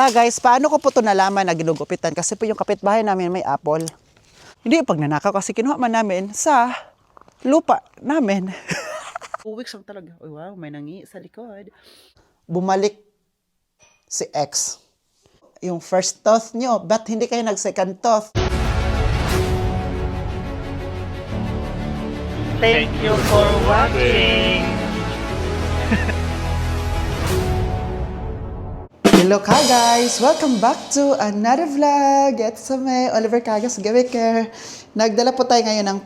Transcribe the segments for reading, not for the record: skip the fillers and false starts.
Guys, paano ko po ito nalaman na ginugupitan? Kasi po yung kapitbahay namin may apple. Hindi yung pagnanakaw kasi kinuha man namin sa lupa namin. 2 weeks lang talaga. Uy, wow, may nangi sa likod. Bumalik si X. Yung first tooth nyo, ba't hindi kayo nag-second tooth? Thank you for watching. Hello ka guys! Welcome back to another vlog! Ito sa may Oliver Cagas Gawiker. Nagdala po tayo ngayon ng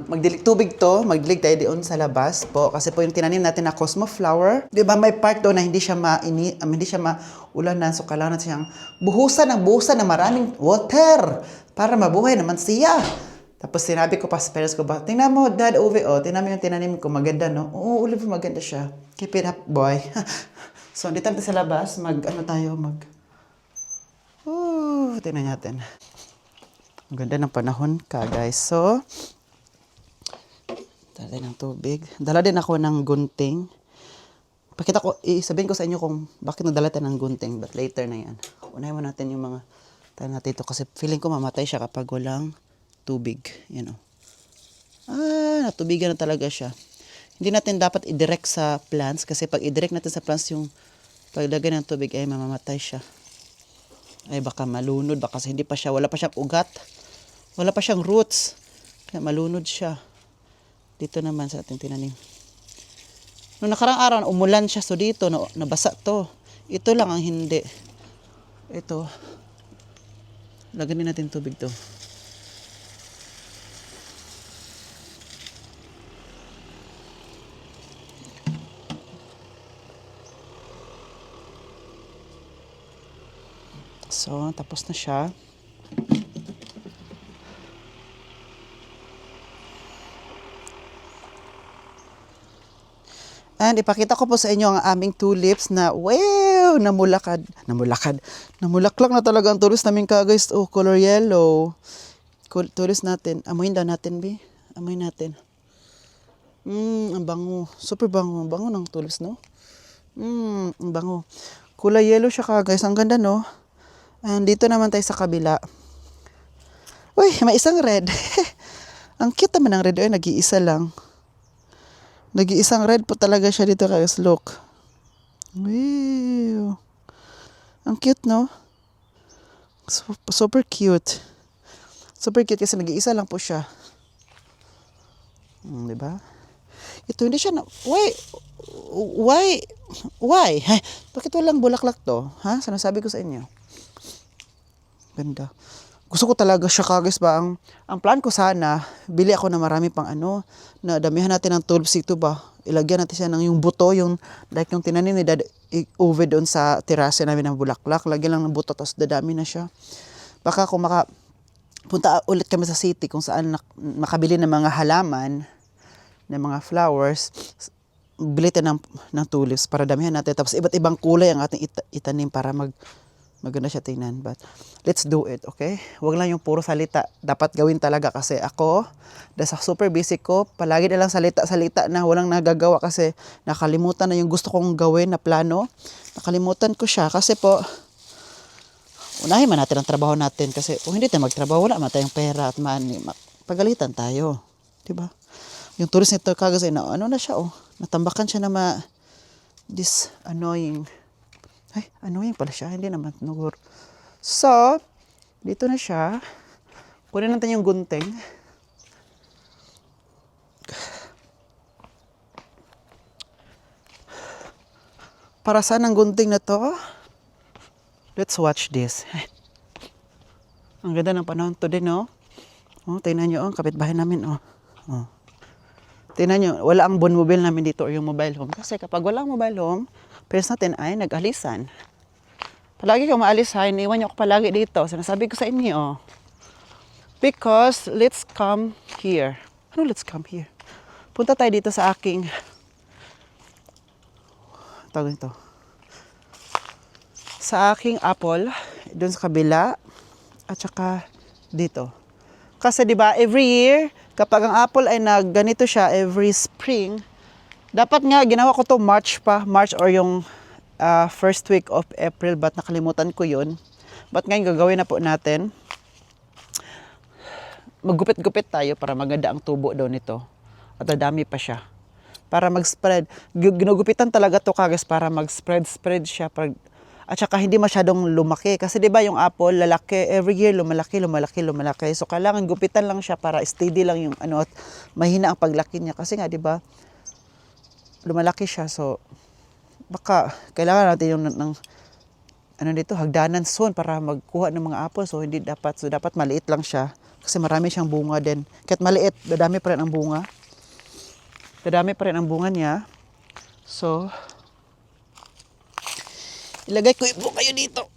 magdilig tubig to. Magdilig tayo doon sa labas po. Kasi po yung tinanim natin na Cosmo Flower. Di ba may part doon na hindi siya maulanan. So kailangan natin siyang buhusan ng maraming water para mabuhay naman siya. Tapos sinabi ko pa sa parents ko ba, tingnan mo, Dad, Uwe, tingnan mo yung tinanim ko, maganda, no? Oo, Oliver, maganda siya. Keep it up, boy. So, dito natin sa labas, tingnan natin. Ang ganda ng panahon ka, guys. So, dala ng tubig. Dala din ako ng gunting. Sabihin ko sa inyo kung bakit nadala tayo ng gunting, but later na yan. Unahin mo natin yung mga tayo natin ito kasi feeling ko mamatay siya kapag walang tubig, natubigan na talaga siya. Hindi natin dapat i-direct sa plants kasi pag i-direct natin sa plants yung paglagay ng tubig ay mamamatay siya. Ay baka malunod baka kasi wala pa siyang ugat. Wala pa siyang roots. Kaya malunod siya. Dito naman sa ating tinanim. Noong nakarang araw umulan siya so dito nabasa to. Ito lang ang hindi. Ito. Lagyan din natin tubig to. So, tapos na siya. And ipakita ko po sa inyo ang aming tulips na wow, namulaklak na talaga ang tulips namin guys. Oh, color yellow. Tulips natin. Amuin daw natin, Bi. Amuin natin. Ang bango. Super bango. Ang bango ng tulips, no? Ang bango. Kulay yellow siya guys. Ang ganda, no? And dito naman tayo sa kabila. Uy, may isang red. Ang cute naman ng red. Ay, nag-iisa lang. Nag-iisang red po talaga siya dito guys. Look. Wow. Ang cute, no? Super cute. Super cute kasi nag-iisa lang po siya. Diba? Ito hindi siya Why? Bakit walang bulaklak to? Ha? Sinasabi ko sa inyo. Ganda. Gusto ko talaga siya guys ba. Ang plan ko sana, bili ako na marami pang na damihan natin ng tulips ito ba. Ilagyan natin siya ng yung buto, yung tinanim ni Dad Uwe doon sa terasa namin ng bulaklak. Lagyan lang ng buto, tapos dadami na siya. Baka kung punta ulit kami sa city kung saan makabili ng mga halaman, ng mga flowers, bili tayo ng tulips para damihan natin. Tapos iba't ibang kulay ang ating itanim para maganda siya tingnan. But let's do it, okay? Huwag lang yung puro salita. Dapat gawin talaga kasi ako, dahil sa super busy ko, palagi na lang salita na walang nagagawa kasi nakalimutan na yung gusto kong gawin na plano. Nakalimutan ko siya kasi po, unahin man natin ang trabaho natin kasi kung hindi tayo magtrabaho, wala man tayong pera at pagalitan tayo. Diba? Yung tourist nito kasi na siya, natambakan siya na this annoying. Ay, annoying pala siya. Hindi naman nugur. So, dito na siya. Kunin natin yung gunting. Para saan ang gunting na to? Let's watch this. Ang ganda ng panahon today, no? Tingnan nyo, kapitbahay namin, Tingnan nyo, wala ang bonmobile namin dito or yung mobile home. Kasi kapag wala ang mobile home, parents natin ay nag-alisan. Palagi kang maalisan, iwan nyo ako palagi dito. Sinasabi ko sa inyo, because let's come here. Let's come here? Punta tayo dito sa aking, sa aking apple, doon sa kabila, at saka dito. Kasi 'di ba, every year kapag ang apple ay ganito siya every spring, dapat nga ginawa ko to March or yung first week of April, but nakalimutan ko yun. But ngayon gagawin na po natin. Maggupit-gupit tayo para maganda ang tubo daw nito. At dadami pa siya. Para mag-spread. Ginugupitan talaga to guys para mag-spread siya. At saka hindi masyadong lumaki. Kasi di ba yung apple, lalaki, every year lumalaki. So kailangan gupitan lang siya para steady lang yung ano at mahina ang paglaki niya. Kasi nga di ba lumalaki siya. So baka kailangan natin yung ng ano dito, hagdanan soon para magkuha ng mga apple. So hindi dapat, so dapat maliit lang siya. Kasi marami siyang bunga din. Kahit maliit, dadami pa rin ang bunga. Dadami pa rin ang bunga niya. So, ilagay ko yung bunga yun dito.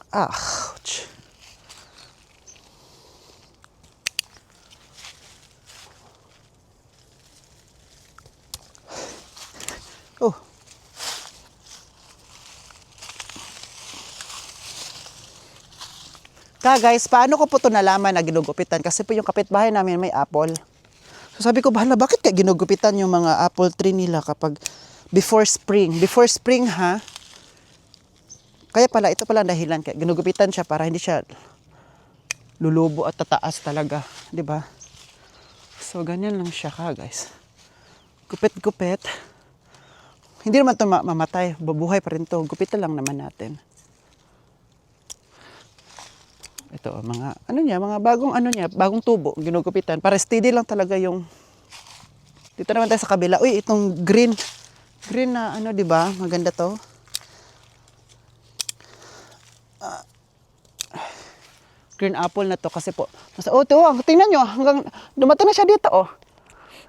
Ouch. Oh. Guys, paano ko po ito nalaman na ginugupitan? Kasi po yung kapitbahay namin may apple. So sabi ko, bahala, bakit ka ginugupitan yung mga apple tree nila kapag before spring? Before spring ha? Kaya pala, ito pala ang dahilan. Kaya ginugupitan siya para hindi siya lulubo at tataas talaga. Di ba? So ganyan lang siya guys. Gupit-gupit. Hindi naman ito mamatay. Bubuhay pa rin ito. Gupitan lang naman natin. Ito, mga bagong tubo, ginugupitan. Para steady lang talaga yung, dito naman tayo sa kabila. Uy, itong green na di ba? Maganda to. Green apple na to kasi po. Tingnan nyo, hanggang, dumating na siya dito,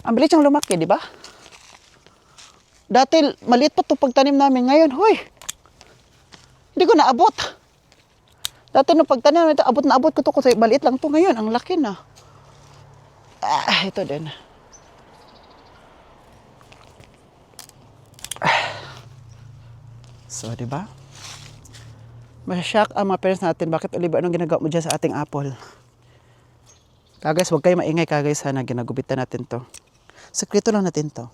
Ang bilis siyang lumaki, di ba? Dati, maliit pa to pagtanim namin. Ngayon, hindi ko naabot. Dati nung pagtanim, abot ko to kasi maliit lang to. Ngayon, ang laki na. Ito din. So, di ba? Masya-shock ang mga parents natin. Bakit, Oliver, anong ginagawa mo dyan sa ating apple? Guys, huwag kayo maingay guys. Sana ginagupitan natin to. Sekreto lang natin to.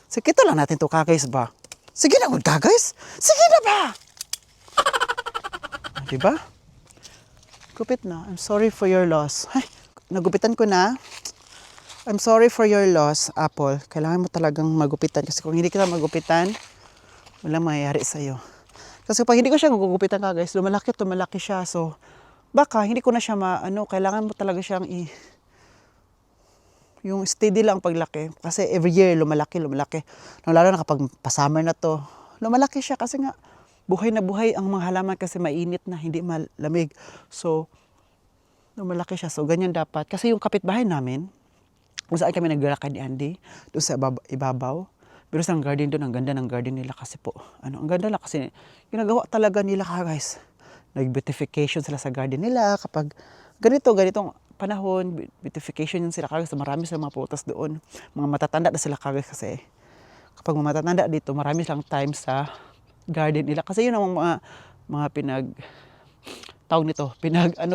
Sekreto lang natin to, guys ba? Sige na, guys. Sige na ba? Diba? Gupit na. I'm sorry for your loss. Ay, nagupitan ko na. I'm sorry for your loss, Apple. Kailangan mo talagang magupitan. Kasi kung hindi ka magupitan, walang mangyayari sa'yo. Kasi pag hindi ko siya magugupitan guys, lumalaki siya. So, baka hindi ko na siya kailangan mo talaga siyang yung steady lang paglaki. Kasi every year, lumalaki. Lalo na kapag pa-summer na to, lumalaki siya kasi nga, buhay na buhay ang mga halaman kasi mainit na, hindi malamig. So, lumalaki siya. So, ganyan dapat. Kasi yung kapitbahay namin, kung saan kami naglalakad ni Andy, doon sa ibabaw, pero sa garden doon, ang ganda ng garden nila kasi po. Ang ganda lang kasi, ginagawa talaga nila guys. Nag-beautification sila sa garden nila. Kapag ganitong panahon, beautification yun sila guys. Marami silang mga putas doon. Mga matatanda na sila guys kasi. Kapag matatanda dito, marami silang time sa garden nila. Kasi yun ang mga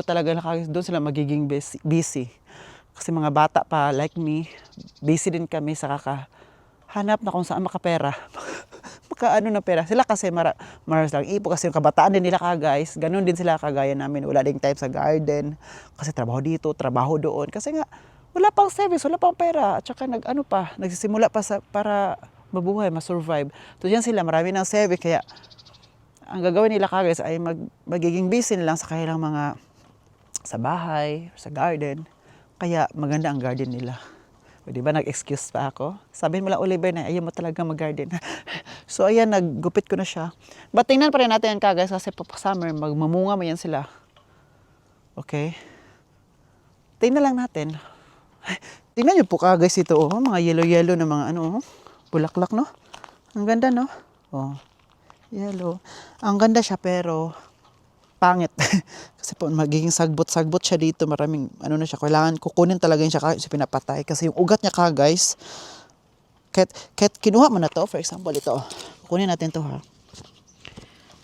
talaga na doon sila magiging busy. Kasi mga bata pa like me, busy din kami sa kakahanap na kung saan makapera. Na pera. Sila kasi maras lang ipo kasi yung kabataan din nila guys. Ganun din sila kagaya namin. Wala ding time sa garden. Kasi trabaho dito, trabaho doon. Kasi nga, wala pang service, wala pang pera. At saka nagsisimula pa para mabuhay, masurvive. So yan sila, marami ng service. Kaya, ang gagawin nila guys ay magiging busy lang sa kanilang mga sa bahay, sa garden. Kaya maganda ang garden nila. O, di ba nag-excuse pa ako? Sabihin mo lang, Oliver, na ayaw mo talaga mag-garden. So ayan, naggupit ko na siya. But tingnan pa rin natin yan guys kasi summer, magmamunga mo yan sila. Okay? Tingnan lang natin. Tingnan nyo po guys ito, mga yellow na mga bulaklak, no? Ang ganda, no? Yellow. Ang ganda siya pero pangit. Kasi po magiging sagbot siya dito. Maraming na siya. Kailangan kukunin talaga siya kasi pinapatay. Kasi yung ugat niya guys, kahit kinuha mo na to, for example ito. Kukunin natin to ha.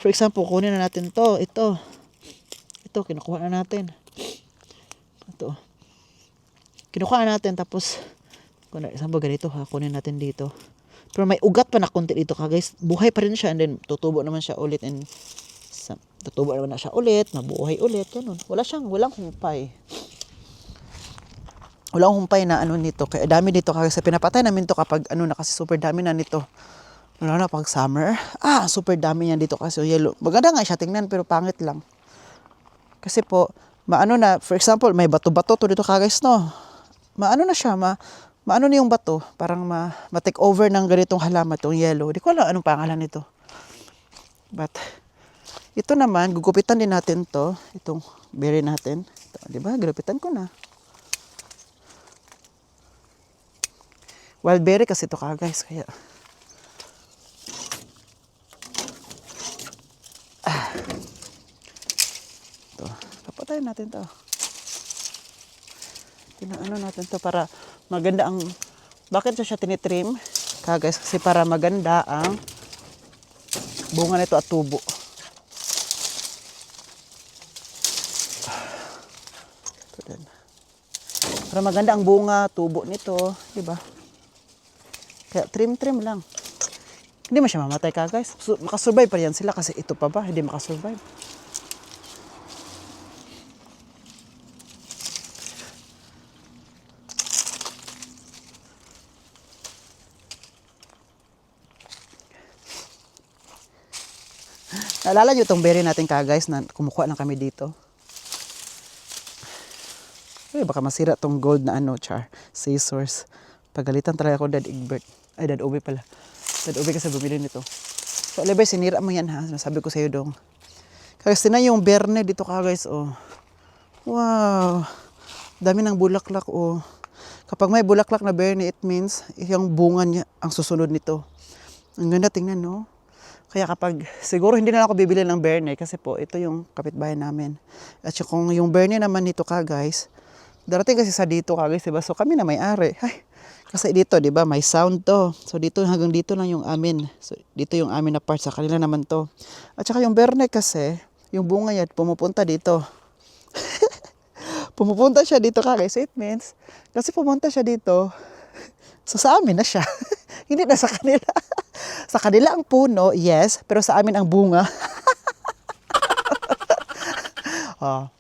For example, kukunin na natin to. Ito, kinukuha na natin. Ito. Kinukuha na natin tapos Kung isang ba ganito ha, kunin natin dito. Pero may ugat pa na konti dito ka guys. Buhay pa rin siya and then tutubo naman siya ulit and tutubo naman na siya ulit, mabuhay ulit, ganun. Walang humpay. Walang humpay na ano nito. Kaya dami dito kasi pinapatay namin to kapag ano na kasi super dami na nito. Lalo na pag summer. Super dami niyan dito kasi yellow. Maganda nga siya tingnan pero pangit lang. Kasi po, maano na, for example, may bato-bato to dito guys, no? Maano na siya, maano na yung bato, parang ma-take over ng ganitong halaman, itong yellow. Di ko alam anong pangalan nito. But, ito naman, gugupitan din natin to, itong berry natin. Ito, di ba? Gugupitan ko na. Wild berry kasi ito guys, kaya. Ito, papatayin natin to. Tinaano natin to para maganda ang, bakit siya tinitrim? Guys, kasi para maganda ang bunga nito at tubo. Para maganda ang bunga, tubo nito, di ba? Kaya trim lang. Hindi mo siya mamatay guys. Makasurvive pa yan sila kasi ito pa ba, hindi makasurvive. Naalala nyo itong berry natin guys na kumukuha lang kami dito. Baka masira tong gold na scissors. Pagalitan talaga ako Dad Egbert. Ay, Dad Obi pala. Dad Obi kasi bumili nito. So, alibay, sinira mo yan ha. Nasabi ko sa'yo dong. Kasi na yung berne dito guys, oh. Wow. Dami ng bulaklak, oh. Kapag may bulaklak na berne, it means yung bunga niya ang susunod nito. Ang ganda tingnan, no? Kaya kapag, siguro hindi na ako bibili ng berne kasi po, ito yung kapitbahay namin. At kung yung berne naman nito guys, darating kasi sa dito guys, diba? So kami na may-ari. Ay, kasi dito, diba, may sound to. So dito, hanggang dito lang yung amin. So dito yung amin na part, sa kanila naman to. At saka yung berne kasi, yung bunga yan, pumupunta dito. Pumupunta siya dito guys. It means, kasi pumunta siya dito, so sa amin na siya. Hindi na sa kanila. Sa kanila ang puno, yes, pero sa amin ang bunga.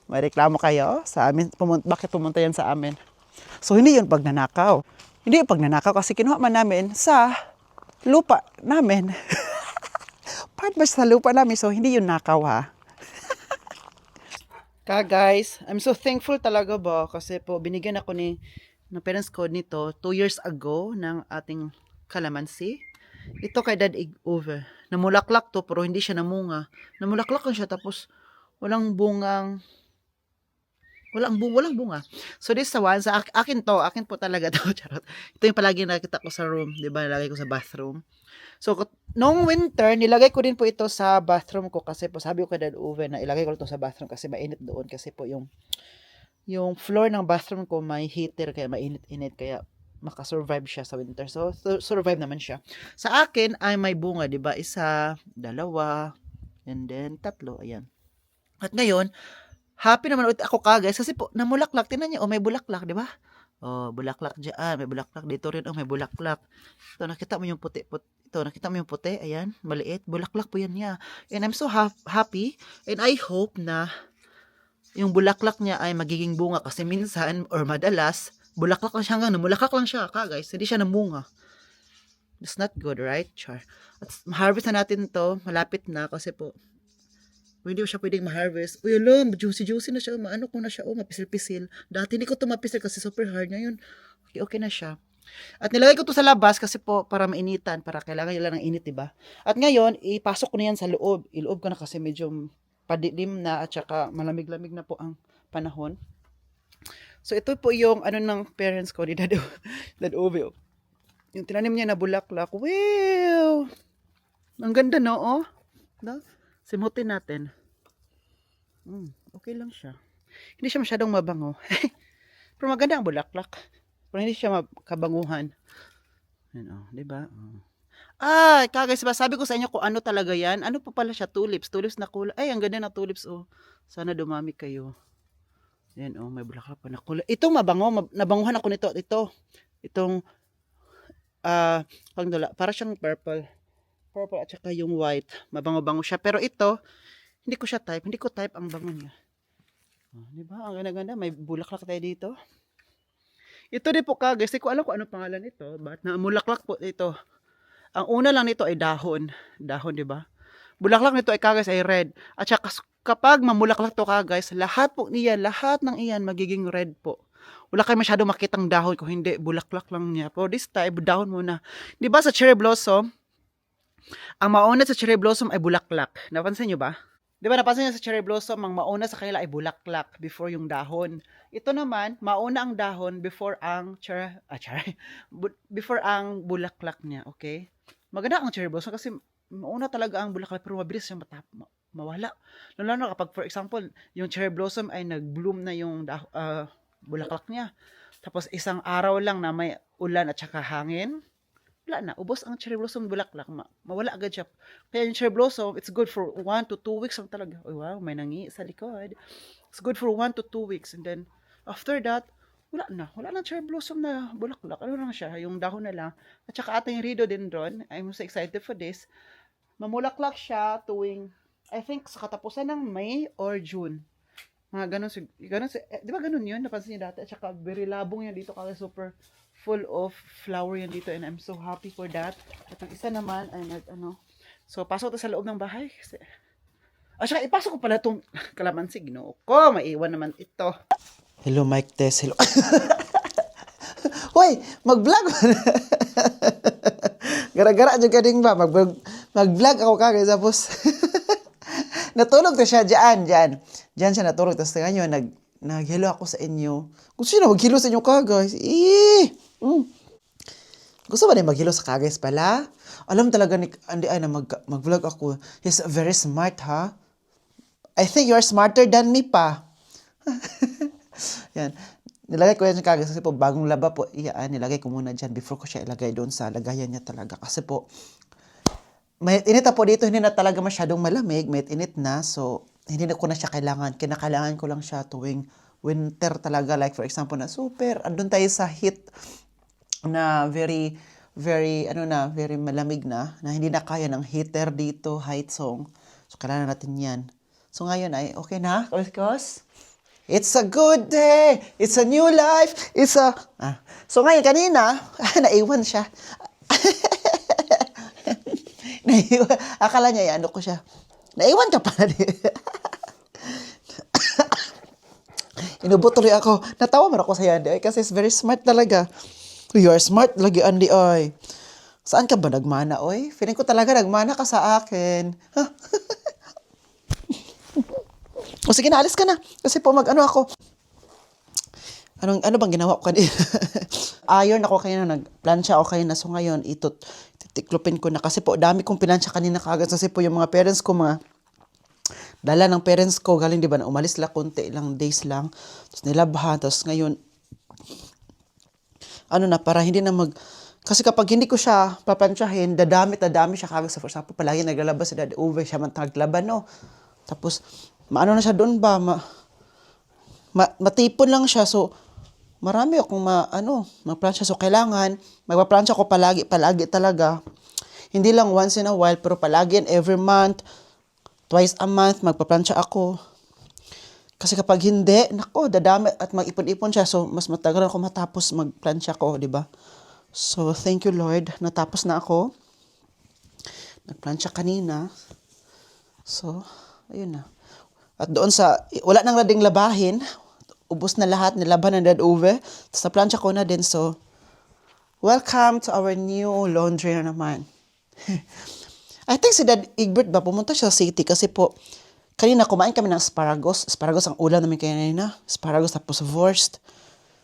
May reklamo kayo sa amin. Bakit pumunta yan sa amin? So, hindi yun pagnanakaw. Hindi yung pagnanakaw kasi kinuha man namin sa lupa namin. Part ba sa lupa namin? So, hindi yun nakaw ha. Guys, I'm so thankful talaga ba kasi po binigyan ako ng parents ko nito 2 years ago ng ating calamansi. Ito kay Dad Over. Namulaklak to pero hindi siya namunga. Namulaklak lang siya tapos walang bunga. So this one, sa akin po talaga to. Charot. Ito yung palagi nakita ko sa room, 'di ba? Nilagay ko sa bathroom. So noong winter, nilagay ko din po ito sa bathroom ko kasi po sabi ko kay Dad Uwe na ilagay ko ito sa bathroom kasi mainit doon kasi po yung floor ng bathroom ko may heater kaya mainit-init kaya makasurvive siya sa winter. So, survive naman siya. Sa akin ay may bunga, di ba? 1, 2, and then 3. Ayan. At ngayon, happy naman ulit ako guys kasi po namulaklak. Tingnan niyo, may bulaklak, di ba? Bulaklak diyan, may bulaklak dito rin, may bulaklak. Ito, nakita mo yung puti. Ito, nakita mo yung puti? Ayan, maliit. Bulaklak po yan niya. And I'm so happy and I hope na yung bulaklak niya ay magiging bunga kasi minsan or madalas bulaklak lang siya hanggang namulaklak lang siya guys, hindi siya namunga. It's not good, right? Char. At ma-harvest na natin to, malapit na kasi po hindi siya pwedeng ma-harvest. Uy, alam, juicy na siya, maano ko na siya, mapisil-pisil. Dati hindi ko to mapisil kasi super hard ngayon. Okay na siya. At nilagay ko to sa labas kasi po para mainitan, para kailangan nila ng init, diba? At ngayon, ipasok ko na yan sa loob. Iloob ko na kasi medyo padilim na at saka malamig-lamig na po ang panahon. So, ito po yung ng parents ko, ni Dad Ove. Yung tinanim niya na bulaklak. Wow! Ang ganda, no? Oh? No? Simutin natin. Okay lang siya. Hindi siya masyadong mabango. Pero maganda ang bulaklak. Pero hindi siya kabanguhan. Yan, diba? Guys, sabi ko sa inyo kung ano talaga yan. Ano pa pala siya? Tulips. Tulips na kulay. Ay, ang ganda na tulips, oh. Sana dumami kayo. Yan, may bulaklak pa na kulay. Ito mabango. Nabanguhan ako nito. Itong pang dula, para siyang purple. Purple at saka yung white. Mabango-bango siya. Pero ito, hindi ko siya type. Hindi ko type ang bango niya. Di ba? Ang ganda-ganda. May bulaklak tayo dito. Ito din po guys. Hindi ko alam kung ano pangalan ito. But namulaklak po ito. Ang una lang nito ay dahon. Dahon, di ba? Bulaklak nito ay guys ay red. At saka kapag mamulaklak to guys, lahat po niya, lahat ng iyan magiging red po. Wala kayo masyado makitang dahon kung hindi, bulaklak lang niya. For this type, dahon muna. Di ba sa cherry blossom, ang mauna sa cherry blossom ay bulaklak. Napansin nyo ba? Di ba napansin nyo sa cherry blossom, ang mauna sa kanila ay bulaklak before yung dahon. Ito naman, mauna ang dahon before ang before ang bulaklak niya, okay? Maganda ang cherry blossom kasi mauna talaga ang bulaklak pero mabilis siyang mawala. Lalo na kapag for example, yung cherry blossom ay nag-bloom na yung bulaklak niya. Tapos isang araw lang na may ulan at saka hangin, wala na, ubos ang cherry blossom bulaklak, mawala agad siya. Kaya yung cherry blossom, it's good for 1 to 2 weeks lang talaga. Oh, wow, may nangi sa likod. It's good for 1 to 2 weeks and then after that, wala na cherry blossom na bulaklak. Ano lang siya, yung dahon na lang. At saka ating rhododendron, I'm so excited for this. Mamulaklak siya tuwing, I think, sa katapusan ng May or June. Mga ganun, di ba ganun yun? Napansin niyo dati? At saka very labong yan dito kasi super full of flower yan dito and I'm so happy for that. At ang isa naman ay so pasok to sa loob ng bahay. At saka ipasok ko pala itong kalamansi, ginoo ko, maiwan naman ito. Hello Mike Tess, hello. Hoy, mag-vlog. Gara-gara juga ding ba? Mag-vlog ako kagay tapos natulog to siya diyan siya natulog tapos ngayon nag-hello ako sa inyo. Gusto niyo na mag-hello sa inyo guys. Gusto ba din mag-hello sa guys pala? Alam talaga ni Andy ay na mag-vlog ako. He's very smart ha. I think you're smarter than me pa. Yan. Nilagay ko yan sa guys kasi po bagong laba po. Nilagay ko muna dyan before ko siya ilagay doon sa lagayan niya talaga. Kasi po may init na po dito, hindi na talaga masyadong malamig, may init na, so hindi na ko na siya kailangan. Kinakailangan ko lang siya tuwing winter talaga, like for example na super, andun tayo sa heat na very very malamig na hindi na kaya ng heater dito, height song. So kailangan natin yan. So ngayon ay okay na, Kos? It's a good day, it's a new life, So ngayon kanina, naiwan siya. Akala niya, ko siya. Naiwan ka pala din. Inubot tuloy ako. Natawa man ako sa Andy kasi it's very smart talaga. You are smart lagi, Andy ay. Saan ka ba nagmana, oy? Feeling ko talaga nagmana ka sa akin. O sige na, alis ka na. Kasi po ako. Ano bang ginawa ko kanina? Iron ako kanina, nagplansya ako kanina. So ngayon, titiklopin ko na. Kasi po, dami kong pinansya kanina kagad. Kasi po yung mga parents ko, dala ng parents ko, galing di ba, na umalis lang, konti lang, days lang. Tapos nilabhan. Tapos ngayon, para hindi na kasi kapag hindi ko siya papansyahin, dadami siya kagad. For example, palagi naglalabas si Daddy Uwe, siya man naglaban, no? Tapos, maano na siya doon ba? Matipon lang siya. So, marami akong magplansya. So, kailangan, magpaplansya ko palagi talaga. Hindi lang once in a while, pero palagi and every month, twice a month, magpaplansya ako. Kasi kapag hindi, dadami at mag-ipon-ipon siya. So, mas matagal ako matapos magplansya ko, di ba? So, thank you Lord. Natapos na ako. Nagplansya kanina. So, ayun na. At doon wala nang lading labahin. Ubus na lahat, nilaban ng Dad Uwe. Tapos na-plansya ko na din. So, welcome to our new laundry na naman. I think si Dad Egbert ba, pumunta siya sa city kasi po, kanina kumain kami ng asparagus. Asparagus ang ulam namin kanina. Asparagus tapos wurst.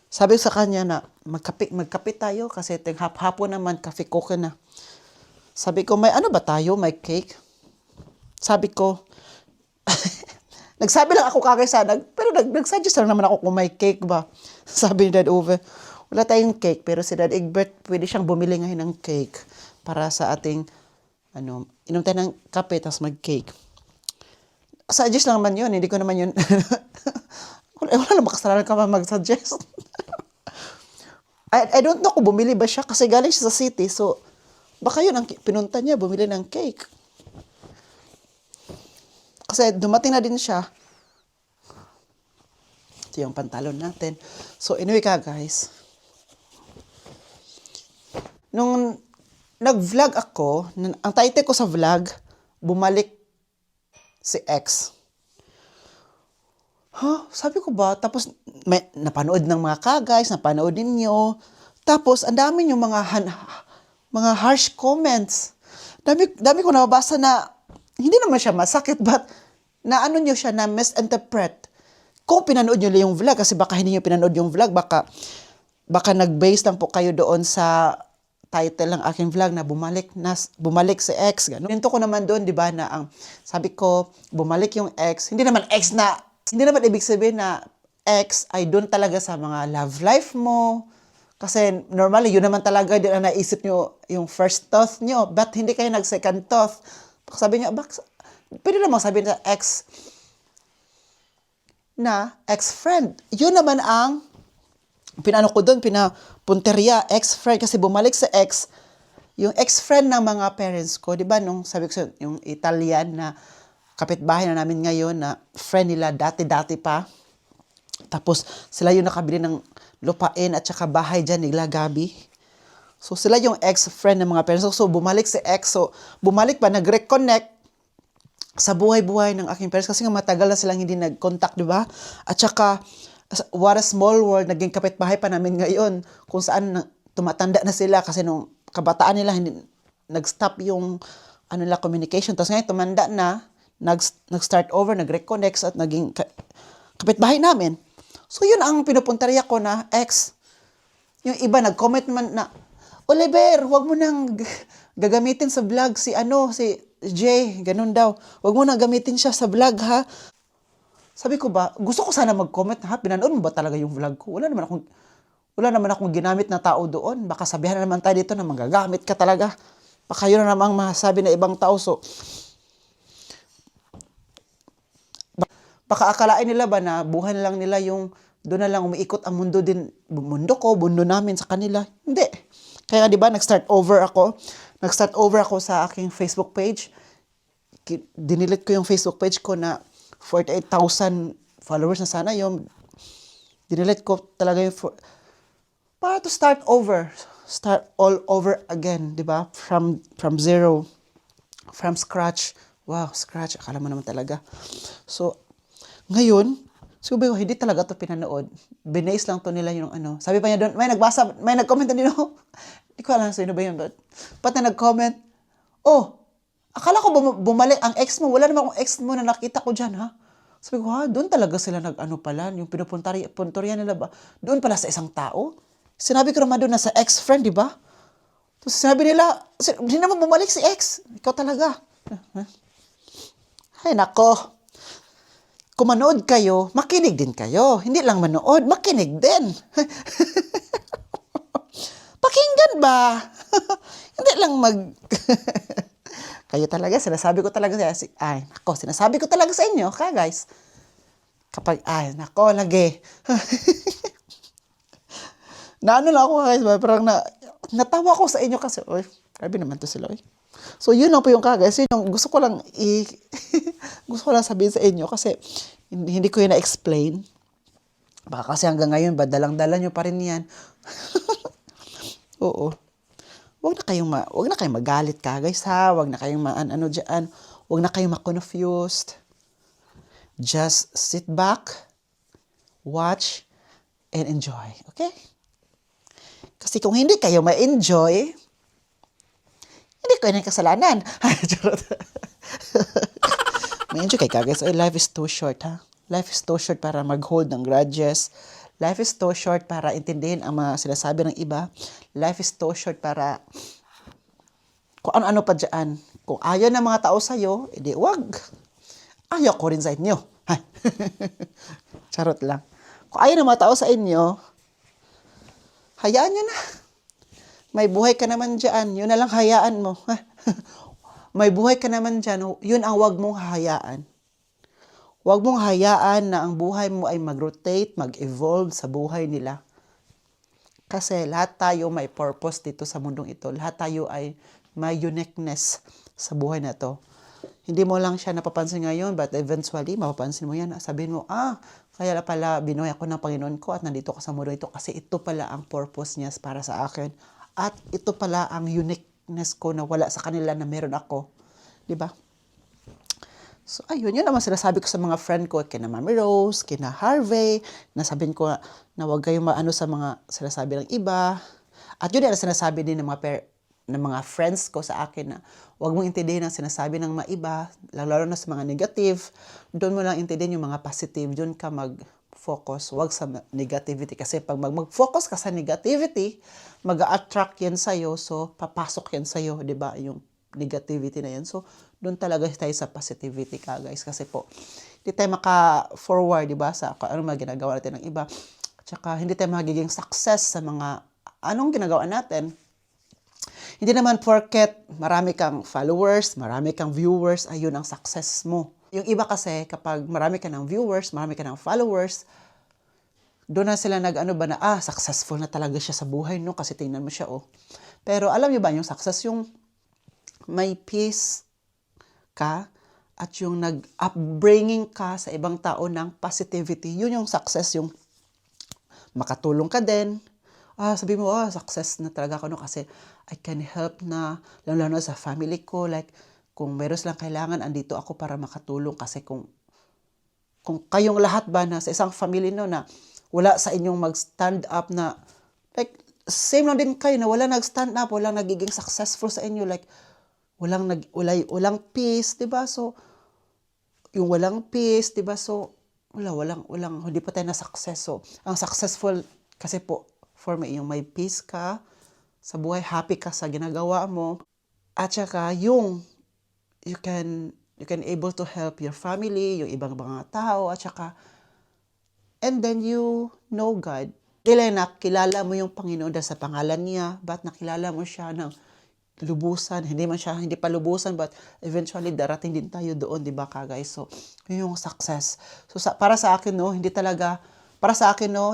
Sabi ko sa kanya na magkape tayo kasi hapon naman, kafe ko na. Sabi ko, may ba tayo? May cake? Sabi ko, nagsabi lang ako kagay sana, pero nag-suggest lang naman ako kung may cake ba. Sabi ni Dad Uwe, wala tayong cake, pero si Dad Egbert, pwede siyang bumili ngayon ng cake para sa ating, inom tayo ng kape, tapos mag-cake. Suggest lang naman yun, hindi ko naman yun, wala naman kasalanan ka mag-suggest. I don't know kung bumili ba siya kasi galing siya sa city. So, baka yun ang pinunta niya, bumili ng cake. Kasi dumating na din siya. Ito yung pantalon natin. So, anyway ka guys. Nung nag-vlog ako, ang title ko sa vlog, bumalik si X. Sabi ko ba? Tapos, may napanood ng mga ka-guys, napanood ninyo. Tapos, ang dami yung mga harsh comments. Dami ko nababasa na, hindi naman siya masakit, but, na ano nyo siya, na misinterpret. Kung pinanood nyo yung vlog, kasi baka hindi nyo pinanood yung vlog, baka nag-base lang po kayo doon sa title ng aking vlog na bumalik si X. Ganun. Nito ko naman doon, di ba, na ang sabi ko, bumalik yung X. Hindi naman ibig sabihin na X ay doon talaga sa mga love life mo. Kasi normally, yun naman talaga din ang naisip nyo yung first thought nyo. But hindi kayo nag-second thought. Sabi nyo, pwede naman sabihin sa X na ex-friend. Yun naman ang pinapunteriya, ex-friend. Kasi bumalik sa ex, yung ex-friend ng mga parents ko, di ba, nung sabi ko yung Italian na kapitbahay na namin ngayon na friend nila dati-dati pa. Tapos sila yung nakabili ng lupain at saka bahay dyan nila Gabi. So sila yung ex-friend ng mga parents. So bumalik si ex. So bumalik pa, nag-reconnect sa buhay-buhay ng aking parents kasi nga matagal na silang hindi nag-contact, di ba? At saka what a small world, naging kapitbahay pa namin ngayon kung saan tumatanda na sila kasi nung kabataan nila hindi nag-stop yung communication. Tapos ngayon tumanda na, nag-start over, nag-reconnect at naging kapitbahay namin. So, yun ang pinupuntarya ko na ex. Yung iba nag-comment man na, Oliver, wag mo nang gagamitin sa vlog si Jay, ganun daw. Wag mo nang gamitin siya sa vlog, ha? Sabi ko ba, gusto ko sana mag-comment, ha? Pinanood mo ba talaga yung vlog ko? Wala naman akong ginamit na tao doon. Baka sabihan na naman tayo dito na magagamit ka talaga. Baka yun na namang masabi na ibang tao. So, baka akalain nila ba na buhay na lang nila yung doon na lang umiikot ang mundo din, mundo ko, mundo namin sa kanila. Hindi. Kaya di ba, nag-start over ako sa aking Facebook page. Dinilit ko yung Facebook page ko na 48,000 followers na sana yung dinilit ko talaga yung para to start all over again, di ba? From zero, from scratch. Wow, scratch. Akala mo naman talaga. So, ngayon, sabi ko, hindi talaga to pinanood. Binase lang to nila yung Sabi pa niya doon, may nag-comment na din ako. Hindi ko alam sino ba yun. Ba't na nag-comment? Oh, akala ko bumalik ang ex mo. Wala naman akong ex mo na nakita ko dyan, ha? Sabi ko, doon talaga sila pala, yung pinupuntorya nila ba? Doon pala sa isang tao? Sinabi ko naman doon na sa ex-friend, di ba? Tapos sinabi nila, hindi naman bumalik si ex. Ikaw talaga. Ay, nako. Kung manood kayo, makinig din kayo. Hindi lang manood, makinig din. Pakinggan ba? Hindi lang kayo talaga, sinasabi ko talaga sinasabi ko talaga sa inyo, guys. Kapag, lagi. Naano lang ako, guys, parang natawa ko sa inyo kasi, grabe naman to sila, So, yun lang po yung guys. Yun yung gusto ko lang sabihin sa inyo kasi hindi ko yun na-explain. Baka kasi hanggang ngayon, dalang-dala nyo pa rin yan. Oo. Huwag na kayong magalit guys, ha? Huwag na kayong dyan. Huwag na kayong ma-confused. Just sit back, watch, and enjoy. Okay? Kasi kung hindi kayo ma-enjoy, hindi ko yun kasalanan. May enjoy kayo guys. Life is too short, ha? Life is too short para mag-hold ng grudges. Life is too short para intindihin ang mga sinasabi ng iba. Life is too short para kung ano-ano pa dyan. Kung ayaw ng mga tao sa'yo, edi wag. Ayaw ko rin sa inyo. Charot lang. Kung ayaw ng mga tao sa inyo, hayaan nyo na. May buhay ka naman dyan. Yun na lang hayaan mo. May buhay ka naman dyan. Yun ang wag mong hayaan. Wag mong hayaan na ang buhay mo ay mag-rotate, mag-evolve sa buhay nila. Kasi lahat tayo may purpose dito sa mundong ito. Lahat tayo ay may uniqueness sa buhay na to. Hindi mo lang siya napapansin ngayon, but eventually, mapapansin mo yan. Sabihin mo, kaya pala binuhay ako ng Panginoon ko at nandito ka sa mundo ito kasi ito pala ang purpose niya para sa akin. At ito pala ang uniqueness ko na wala sa kanila na meron ako. Diba? So, ayun, yun naman sinasabi ko sa mga friend ko, kina Mami Rose, kina Harvey, nasabihin ko na huwag kayong maano sa mga sinasabi ng iba. At yun yung sinasabi din ng mga friends ko sa akin na huwag mong intindihin ang sinasabi ng mga iba, lalo na sa mga negative. Doon mo lang intindihin yung mga positive, doon ka mag-focus, huwag sa negativity. Kasi pag mag-focus ka sa negativity, mag-attract yan sa'yo, so papasok yan sa'yo, di ba, yung negativity na yan. So, doon talaga tayo sa positivity ka, guys. Kasi po, hindi tayo maka-forward, di ba, sa ano mga ginagawa natin ng iba. At saka, hindi tayo magiging success sa mga anong ginagawa natin. Hindi naman porket marami kang followers, marami kang viewers, ayun ang success mo. Yung iba kasi, kapag marami ka ng viewers, marami ka ng followers, doon na sila successful na talaga siya sa buhay, no? Kasi tingnan mo siya, Pero alam niyo ba, yung success, yung may peace ka at yung nag-upbringing ka sa ibang tao ng positivity, yun yung success, yung makatulong ka din. Sabi mo, success na talaga ako, no? Kasi I can help na, lalo sa family ko, like, kung meron silang kailangan, andito ako para makatulong. Kasi kung kayong lahat ba na sa isang family, no, na wala sa inyong mag-stand up na, like, same lang din kayo na wala nag-stand up, walang nagiging successful sa inyo, like, walang peace, 'di ba? So yung walang peace, 'di ba? So walang hindi pa tayo na success. So ang successful kasi po for me yung may peace ka sa buhay, happy ka sa ginagawa mo, at saka yung you can able to help your family, yung ibang mga tao, at saka and then you know God. Dahil nakilala mo yung Panginoon dahil sa pangalan niya, but nakilala mo siya ng lubusan, hindi pa lubusan, but eventually darating din tayo doon, di ba, guys? So, yun yung success. So, para sa akin,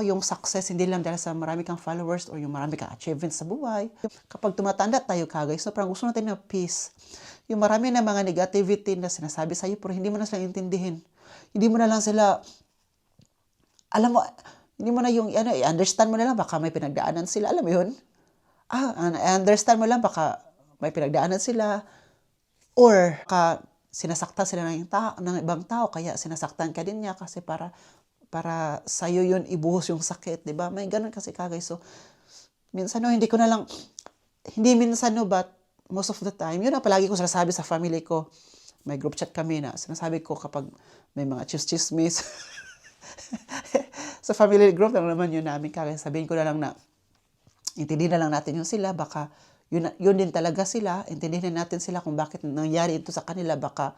yung success, hindi lang dahil sa marami kang followers or yung marami kang achievements sa buhay. Kapag tumatanda tayo, guys, parang gusto natin ng peace. Yung marami na mga negativity na sinasabi sa'yo, pero hindi mo na sila intindihin. Hindi mo na lang sila, alam mo, hindi mo na yung, i-understand mo na lang, baka may pinagdaanan sila, alam mo yun? I-understand mo lang, baka may pinagdaanan sila or sinasaktan sila ng ibang tao, kaya sinasaktan ka din niya kasi para sa'yo yun ibuhos yung sakit, di ba? May ganun kasi guys. So, minsan but most of the time, yun ang palagi ko sinasabi sa family ko. May group chat kami na sinasabi ko kapag may mga chismis sa family group lang naman yun namin, kaya sabihin ko na lang na intindihin na lang natin yung sila, baka yun din talaga sila, intindihin natin sila kung bakit nangyari ito sa kanila, baka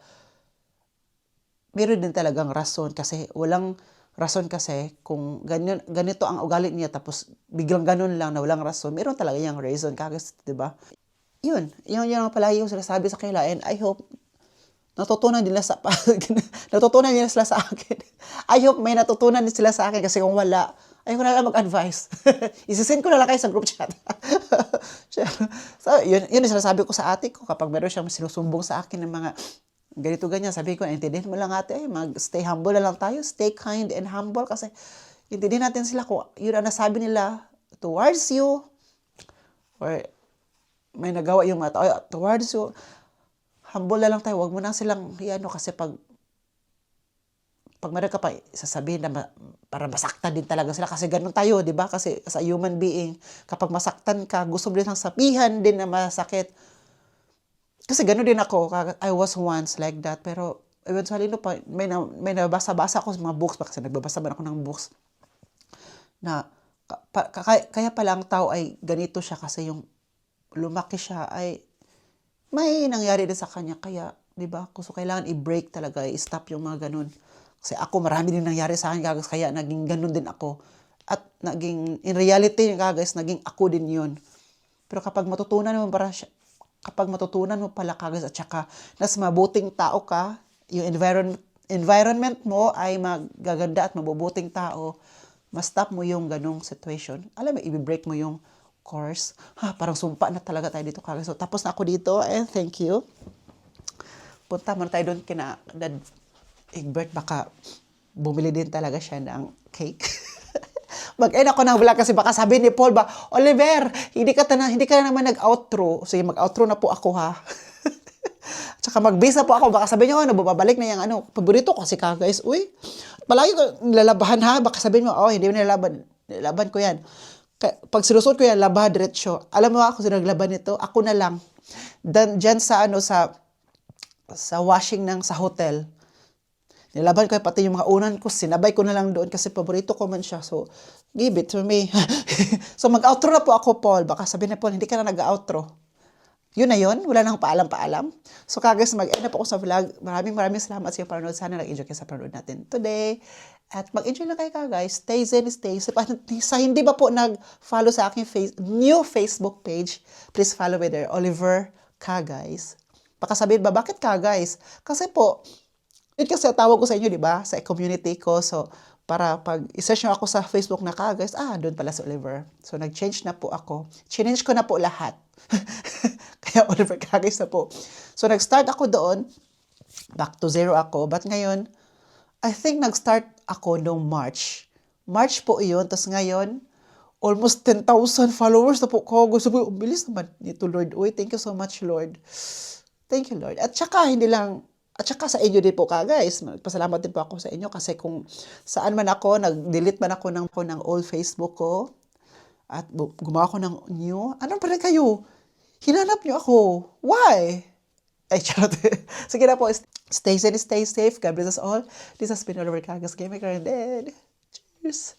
meron din talagang rason, kasi walang rason kasi kung ganito ang ugali niya tapos biglang ganun lang na walang rason, meron talaga yung reason, kasi, diba? Yun ang palagi yung sinasabi sa kanila, and I hope natutunan nila sila sa akin. I hope may natutunan din sila sa akin, kasi kung wala, ayoko na lang mag-advise. Isisend ko na lang kayo sa group chat. So, yun yung sinasabi ko sa ate ko kapag meron siyang sinusumbong sa akin ng mga ganito ganyan. Sabi ko, intindihin mo lang ate, mag-stay humble na lang tayo. Stay kind and humble, kasi intindihin natin sila kung yun ang nasabi nila towards you or may nagawa yung towards you. Humble na lang tayo. Huwag mo na silang kasi pag meron ka pa sasabihin na para masaktan din talaga sila, kasi ganun tayo, di ba? Kasi sa human being, kapag masaktan ka, gusto mo din ang sabihan din na masakit. Kasi ganun din ako. I was once like that. Pero eventually, may nabasa-basa ako sa mga books, kasi nagbabasa ba ako ng books, na kaya pala ang tao ay ganito siya, kasi yung lumaki siya ay may nangyari din sa kanya. Kaya, di ba? So, kailangan i-break talaga, i-stop yung mga ganun. Kasi ako, marami din nangyari sa akin, guys, kaya naging ganun din ako. At in reality, guys, naging ako din yun. Pero kapag matutunan mo pala, guys, at saka nas mabuting tao ka, yung environment mo ay magaganda at mabubuting tao, ma-stop mo yung ganong situation. Alam mo, i-break mo yung course. Parang sumpa na talaga tayo dito kagad. So, tapos na ako dito, and thank you. Punta muna tayo doon kina Dad Egbert, baka bumili din talaga siya ng cake. Mag-end ako ng vlog kasi baka sabi ni Paul ba, Oliver, hindi ka na naman nag-outro. Sige, mag-outro na po ako ha. Tsaka mag-base na po ako. Baka sabihin nyo, babalik na yung paborito ko kasi guys. Uy, palagi ko nilalabahan ha. Baka sabihin mo, hindi mo nilalaban. Nilaban ko yan. Pag sinusuot ko yan, labahan diretsyo. Alam mo ako sino naglaban nito? Ako na lang. Diyan sa washing sa hotel. Nilaban ko pati yung mga unan ko, sinabay ko na lang doon kasi paborito ko man siya. So, give it to me. So, mag-outro na po ako, Paul. Baka sabihin na, Paul, hindi ka na nag-outro. Yun na yun. Wala nang paalam-paalam. So, guys, mag-end na po ako sa vlog. Maraming salamat sa iyo panonood. Sana nag-enjoy kayo sa panonood natin today. At mag-enjoy na kayo guys. Stay zen, stay safe. Sa hindi ba po nag-follow sa aking new Facebook page, please follow me there, Oliver Ka, guys. Baka sabihin ba, bakit Ka, guys? Kasi po, yun kasi tawag ko sa inyo, di ba? Sa community ko. So, para pag i-search nyo ako sa Facebook na Ka, guys, doon pala si Oliver. So, nag-change na po ako. Change ko na po lahat. Kaya Oliver Ka, guys na po. So, nag-start ako doon. Back to zero ako. But ngayon, I think nag-start ako noong March. March po yun. Tapos ngayon, almost 10,000 followers na po ko. Gusto po, bilis naman nito, Lord. Uy, thank you so much, Lord. Thank you, Lord. At saka sa inyo din po guys. Magpasalamat din po ako sa inyo kasi kung saan man ako, nag-delete man ako ng old Facebook ko at gumawa ko ng new. Ano pa rin kayo? Hinanap niyo ako. Why? Ay, charot. Sige na po. Stay safe, stay safe. God bless us all. This has been Oliver Kagas Gamer and then cheers.